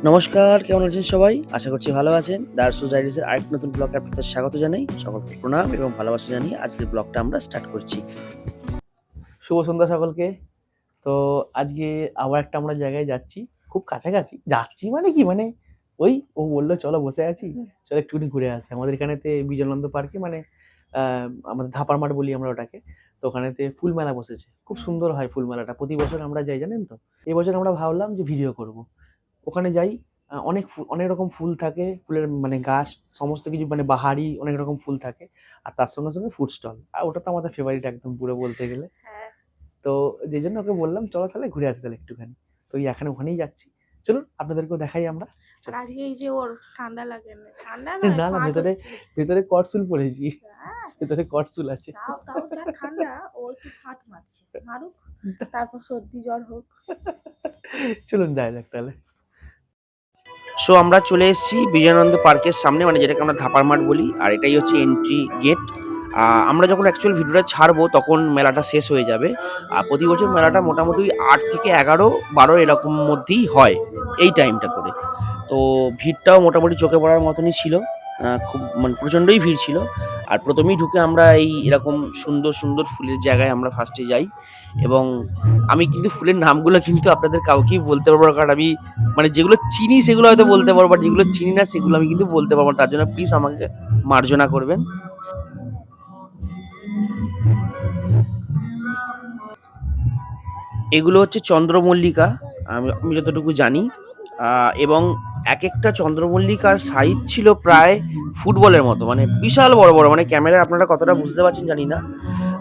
নমস্কার, কেমন আছেন সবাই? আশা করছি ভালো আছেন। দারসুজ ডায়েরিজের আরেকটি নতুন ব্লগে আপনাদের স্বাগত জানাই। সকলকে প্রণাম এবং ভালোবাসা জানিয়ে আজকের ব্লগটা আমরা স্টার্ট করছি। শুভ সন্ধ্যা সকলকে। তো আজকে আবার একটা আমরা জায়গায় যাচ্ছি, খুব কাছাকাছি। যাচ্ছি মানে কি মানে ওই ও বলল চলো বসে আছি, চলো একটুখানি ঘুরে আসি। আমাদের এখানেতে বিজয়ানন্দ পার্কে মানে আমাদের ধাপার মাঠ বলি আমরা ওটাকে। তো ওখানেতে ফুল মেলা বসেছে। খুব সুন্দর হয় ফুল মেলাটা। প্রতি বছর আমরা যাই জানেন তো? এবছর আমরা ভাবলাম যে ভিডিও করব। ওখানে যাই অনেক রকম ফুল থাকে, ফুলের মানে গাছ সমস্ত কিছু মানে বাহারি অনেক রকম ফুল থাকে। আর তার সঙ্গে, সঙ্গে ফুড স্টল। আর ওটা তো আমাদের ফেভারিট একদম পুরো বলতে গেলে। হ্যাঁ। তো যেজন্য ওকে বললাম চলো তাহলে ঘুরে আসি তাহলে একটুখানি। তো এই এখন ওখানেই যাচ্ছি। চলুন আপনাদেরকেও দেখাই আমরা। আর আজকে এই যে ওর ঠান্ডা লাগে না। ঠান্ডা না, নয়, ভেতরে কটসুল পরেছি। হ্যাঁ, ভেতরে কটসুল আছে। তাও যা ঠান্ডা ও একটু ফাট মারছে। মারুক, তারপর সর্দি জ্বর হোক। চলুন যাই যাক তাহলে। সো আমরা চলে এসেছি বিজয়ানন্দ পার্কের সামনে, মানে যেটাকে আমরা ধাপার মাঠ বলি। আর এটাই হচ্ছে এন্ট্রি গেট। আমরা যখন অ্যাকচুয়াল ভিডিওটা ছাড়বো তখন মেলাটা শেষ হয়ে যাবে। আর প্রতি বছর মেলাটা মোটামুটি 8 থেকে 11-12 এরকম মধ্যেই হয় এই টাইমটা করে। তো ভিড়টাও মোটামুটি চোখে পড়ার মতনই ছিল। খুব মানে প্রচণ্ডই ভিড় ছিল। আর প্রথমেই ঢুকে আমরা এই এরকম সুন্দর সুন্দর ফুলের জায়গায় আমরা ফার্স্টে যাই। এবং আমি কিন্তু ফুলের নামগুলো কিন্তু আপনাদের কাউকেই বলতে পারবো না, কারণ আমি মানে যেগুলো চিনি সেগুলো হয়তো বলতে পারবো, আর যেগুলো চিনি না সেগুলো আমি কিন্তু বলতে পারবো না। তার জন্য প্লিজ আমাকে মার্জনা করবেন। এগুলো হচ্ছে চন্দ্রমল্লিকা, আমি যতটুকু জানি। এবং এক একটা চন্দ্রমল্লিকার সাইজ ছিল প্রায় ফুটবলের মতো, মানে বিশাল বড় বড়, মানে ক্যামেরায় আপনারা কতটা বুঝতে পারছেন জানি না।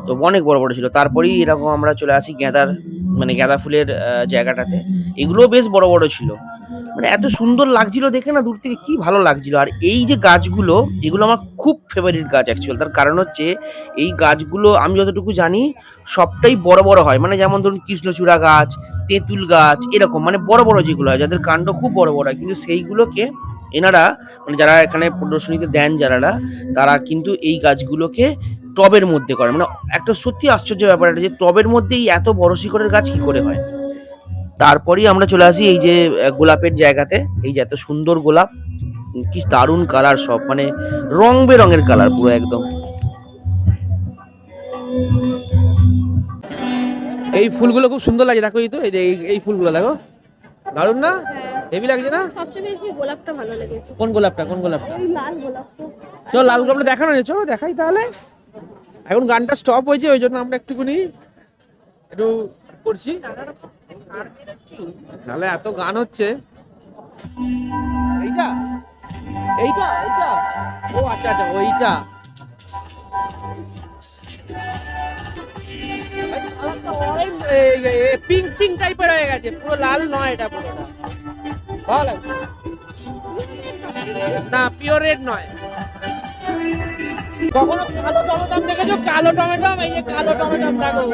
তো অনেক বড় বড় ছিল। তারপরেই এরকম আমরা চলে আসি গাঁদা ফুলের জায়গাটাতে। এগুলোও বেশ বড় বড় ছিল। মানে এত সুন্দর লাগছিল দেখে না, দূর থেকে কি ভালো লাগছিল। আর এই যে গাছগুলো, এগুলো আমার খুব ফেভারিট গাছ অ্যাকচুয়াল। তার কারণ হচ্ছে এই গাছগুলো আমি যতটুকু জানি সবটাই বড় বড় হয়। মানে যেমন ধরুন কৃষ্ণচূড়া গাছ, তেঁতুল গাছ, এরকম মানে বড় বড় যেগুলো হয়, যাদের কাণ্ড খুব বড় বড় হয়। কিন্তু সেইগুলোকে এনারা মানে যারা এখানে প্রদর্শনীতে দেন যারা, তারা কিন্তু এই গাছগুলোকে টবের মধ্যে করে। মানে একটা সত্যি আশ্চর্য ব্যাপার এটা যে টবের মধ্যেই এত বড় শিকড়ের গাছ কি করে হয়। তারপরেই আমরা চলে আসি এই যে গোলাপের জায়গাতে। এই যে এত সুন্দর গোলাপ, কি দারুণ কালার, সব মানে রং বেরঙের কালার পুরো একদম। এই ফুলগুলো খুব সুন্দর লাগে, দেখো। এই তো এই ফুলগুলো দেখো, দারুণ না? হেভি লাগছে না? সবচেয়ে বেশি গোলাপটা ভালো লেগেছে। কোন গোলাপটা? কোন গোলাপটা? ওই লাল গোলাপটা। চলো লাল গোলাপটা দেখানো নেই, চলো দেখাই তাহলে। এখন গানটা স্টপ হয়েছে, ওই জন্য আমরা একটুখানি একটু করছি, তাহলে এত গান হচ্ছে। এইটা এইটা এইটা ও আচ্ছা আচ্ছা, ওইটা পিঙ্ক পিঙ্ক টাইপের হয়ে গেছে, পুরো লাল নয় এটা, পুরোটা ভালো লাগছে না, পিওর রেড নয়। কখনো কালো টমেটো দেখেছো? কালো টমেটো, এই যে কালো টমেটো দেখো।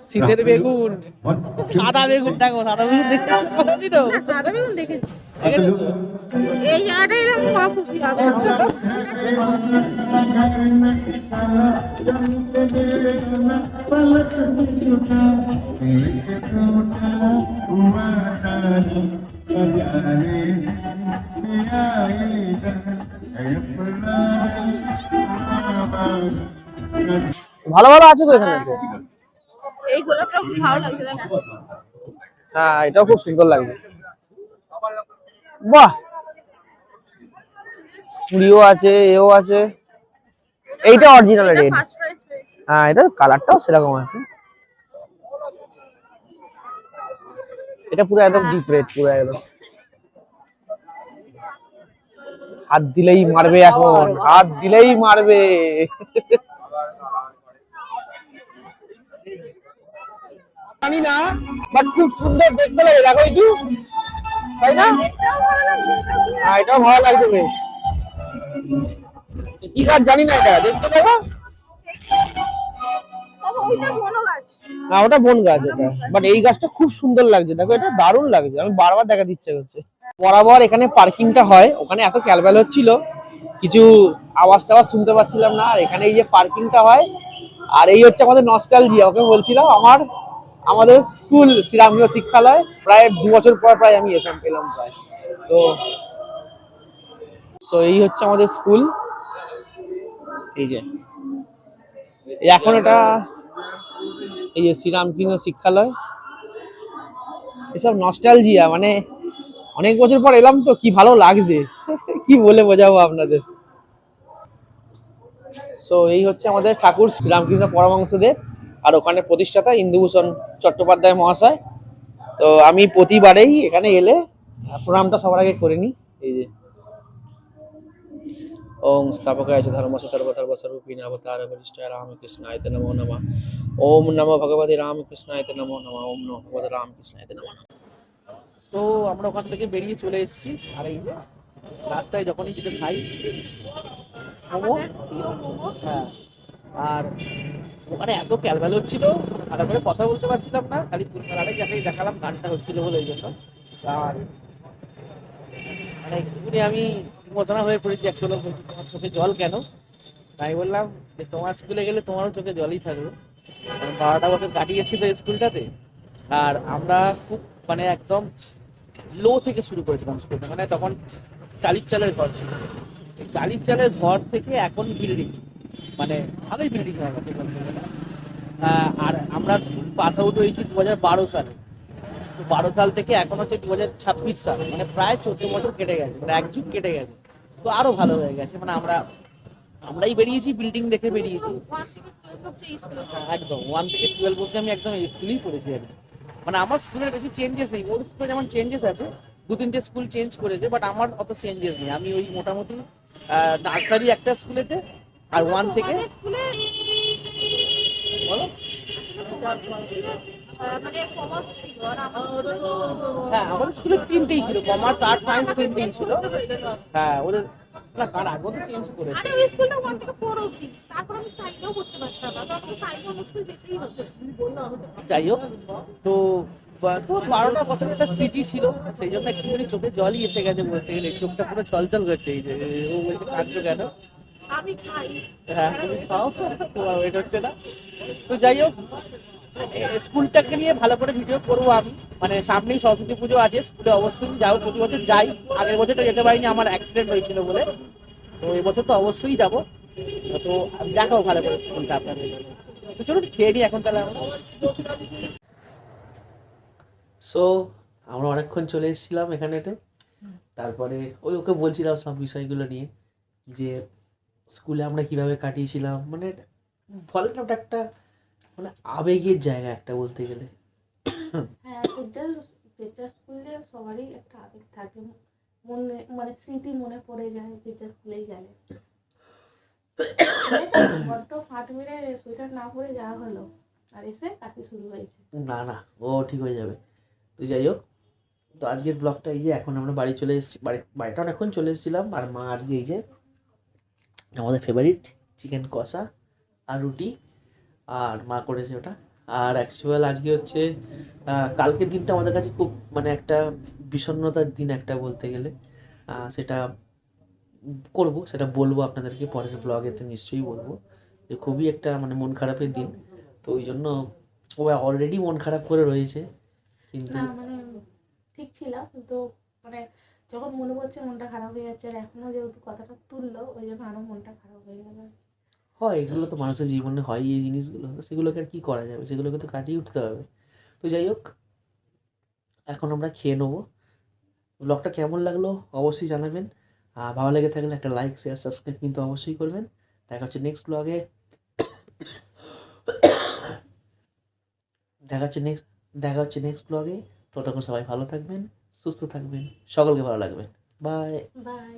শীতের বেগুন, সাদা বেগুন দেখো, সাদা বেগুন দেখেছো? সাদা বেগুন দেখেছি। এই জায়গাটাই আমি মা খুশি হবে। ভালো ভালো আছে তো এখানে। এই গোলাপটা খুব ভালো লাগছে না? হ্যাঁ, এটাও খুব সুন্দর লাগছে। বাহ, স্টুডিও আছে, এও আছে। এইটা অরিজিনাল রেড। ফার্স্ট প্রাইজ পেয়েছি। হ্যাঁ, এটা কালারটাও সেরকম আছে। এটা পুরো একদম ডিপ রেড, পুরো একদম। হাত দিলেই মারবে, এখন হাত দিলেই মারবে। জানি না, বাট খুব সুন্দর দেখতে লাগে, দেখো একটু, তাই না? হ্যাঁ, এটাও ভালো লাগছে বেশ। কি গাছ জানি না, এটা দেখতে দেখো। না, ওটা বন গাছ ওটা, বাট এই গাছটা খুব সুন্দর লাগছে, দেখো এটা দারুণ লাগছে। আমি বারবার দেখা দিচ্ছে হচ্ছে। বরাবর এখানে পার্কিংটা হয়, ওখানে এত ক্যালবেল হচ্ছিল, কিছু আওয়াজ টাওয়াজ শুনতে পাচ্ছিলাম না। আর এখানে এই যে পার্কিংটা হয়, আর এই হচ্ছে আমাদের নস্টালজিয়া, ওকে বলছিলাম আমাদের স্কুল শ্রীরামকৃষ্ণ শিক্ষালয়, প্রায় 2 বছর পর প্রায় আমি এসে পেলাম প্রায়। তো এই হচ্ছে আমাদের স্কুল, এই যে এখন এটা এই যে শ্রীরামকৃষ্ণ শিক্ষালয়। এসব নস্টালজিয়া, মানে অনেক বছর পর এলাম তো কি ভালো লাগছে কি বলে বোঝাবো আপনাদের। এই হচ্ছে আমাদের ঠাকুর শ্রীরামকৃষ্ণ পরমহংসদেব, আর ওখানে প্রতিষ্ঠাতা ইন্দুভূষণ চট্টোপাধ্যায় মহাশয়। তো আমি প্রতিবারেই এখানে এলে প্রণামটা সবার আগে করে নিই। এই যে ওং স্থাপকায় চ ধর্মস্য সর্বধর্মস্বরূপিণে অবতারবরিষ্ঠায় রামকৃষ্ণায় নমো নমঃ। ওম নমো ভগবতে রামকৃষ্ণায় নমো নমঃ। ওম নমো ভগবতে রামকৃষ্ণায় নমো নমঃ। তো আমরা ওখান থেকে বেরিয়ে চলে এসেছি, আর এই যে রাস্তায় যখনই কিছু খাই মোমো, হ্যাঁ, আর ওখানে এত ক্যালবেল হচ্ছিল, ভালো করে কথা বলতে পারছিলাম না, খালি ফুলকালারে যাকে দেখালাম গানটা হচ্ছিল বলে ওই জন্য। আর মানে একটুখানি আমি ইমোশনাল হয়ে পড়েছি, অ্যাকচুয়ালি বলছি তোমার চোখে জল কেন, তাই বললাম যে তোমার স্কুলে গেলে তোমারও চোখে জলই থাকবে, কারণ 12টা বছর কাটিয়েছি তো স্কুলটাতে। আর আমরা খুব মানে একদম লো থেকে শুরু করেছিলাম স্কুলটা, মানে তখন টালির চালের ঘর ছিল, এই টালির চালের ঘর থেকে এখন বিল্ডিং, মানে ভালোই বিল্ডিং হয়ে গেছে বলতে গেলে। আর আমরা স্কুল পাস আউট হয়েছি 2012 সালে। তো 12 সাল থেকে এখন হচ্ছে 2026 সাল, মানে প্রায় 14 বছর কেটে গেছে, মানে এক যুগ কেটে গেছে। তো আরো ভালো হয়ে গেছে, মানে আমরাই বেরিয়েছি, বিল্ডিং দেখে বেরিয়েছি। একদম 1 থেকে 12 অব্দি আমি একদম এই স্কুলেই পড়েছি আর কি। মানে আমার স্কুলের বেশি চেঞ্জেস নেই, ওর স্কুলে যেমন চেঞ্জেস আছে, 2-3টে স্কুল চেঞ্জ করেছে, বাট আমার অত চেঞ্জেস নেই। আমি ওই মোটামুটি নার্সারি একটা স্কুলেতে, আর 1 থেকে বলো। হ্যাঁ, আমাদের স্কুলে 3টেই ছিল, কমার্স আর্টস সায়েন্স 3টেই ছিল। হ্যাঁ, ওদের না তার আগেও তো চেঞ্জ করেছে। আরে ওই স্কুলটা 1 থেকে 4 অবধি, তারপর আমি চাইলেও করতে পারতাম না, তখন চাইলেও আমি স্কুল যেতেই হতো। যাই হোক, তো তো 12টা বছরের একটা স্মৃতি ছিল, সেই জন্য একটুখানি চোখে জলই এসে গেছে বলতে গেলে, চোখটা পুরো ছলছল করছে। এই যে ও বলছে কাঁদছো কেন? আমি খাই। হ্যাঁ, তুমি খাও, তোমার ওয়েট হচ্ছে না। তো যাই হোক, স্কুলটাকে নিয়ে ভালো করে ভিডিও করবো আমি, মানে সামনেই সরস্বতী পুজো আছে, স্কুলে অবশ্যই যাবো, প্রতি বছর যাই। আগের বছরটা যেতে পারিনি, আমার অ্যাক্সিডেন্ট হয়েছিল বলে, তো এবছর তো অবশ্যই যাবো। তো দেখাও ভালো করে স্কুলটা আপনাদের। তো চলুন খেয়ে নিই এখন তাহলে আমরা। সো আমরা অনেকক্ষণ চলে এসেছিলাম এখানেতে, তারপরে ওকে বলছিলাম সব বিষয়গুলো নিয়ে, যে স্কুলে আমরা কিভাবে কাটিয়েছিলাম, মানে বলে না ওটা একটা মানে আবেগের জায়গা একটা বলতে গেলে। হ্যাঁ, যেটা স্কুলে সবারই একটা আবেগ থাকে, মনে মানে স্মৃতি মনে পড়ে যায় যেটা স্কুলেই গেলে। বড্ড ফাট মেরে সোয়েটার না পরে যাওয়া হলো, আর এসে কাশি শুরু হয়েছে। না না, ও ঠিক হয়ে যাবে। তো যাই হোক, তো আজকের ব্লগটা এই যে, এখন আমরা বাড়ি চলে এসেছি, বাড়িটা অনেকক্ষণ চলে এসেছিলাম। আর মা আজকে এই যে আমাদের ফেভারিট চিকেন কষা আর রুটি, আর মা করেছে ওটা। আর অ্যাকচুয়াল আজকে হচ্ছে কালকের দিনটা আমাদের কাছে খুব মানে একটা বিষণ্ণতার দিন একটা বলতে গেলে। সেটা করব, সেটা বলবো আপনাদেরকে পরের ব্লগেতে, নিশ্চয়ই বলবো যে খুবই একটা মানে মন খারাপের দিন। তো ওই জন্য ও অলরেডি মন খারাপ করে রয়েছে, কিন্তু না মানে ঠিক ছিলাম, কিন্তু মানে যখন মনে পড়ছে মনটা খারাপ হয়ে যাচ্ছে, আর এখনো যেহেতু কথাটা তুললো ওই জন্য আরো মনটা খারাপ হয়ে গেল। হয়, এগুলো তো মানুষের জীবনে হয় এই জিনিসগুলো, তো সেগুলোকে আর কী করা যাবে, সেগুলোকে তো কাটিয়ে উঠতে হবে। তো যাই হোক, এখন আমরা খেয়ে নেবো। ব্লগটা কেমন লাগলো অবশ্যই জানাবেন, আর ভালো লেগে থাকলে একটা লাইক শেয়ার সাবস্ক্রাইব কিন্তু অবশ্যই করবেন। দেখা হচ্ছে নেক্সট ব্লগে, দেখা হচ্ছে নেক্সট ব্লগে। ততক্ষণ সবাই ভালো থাকবেন, সুস্থ থাকবেন, সকলকে ভালো লাগবে। বাই। বাই।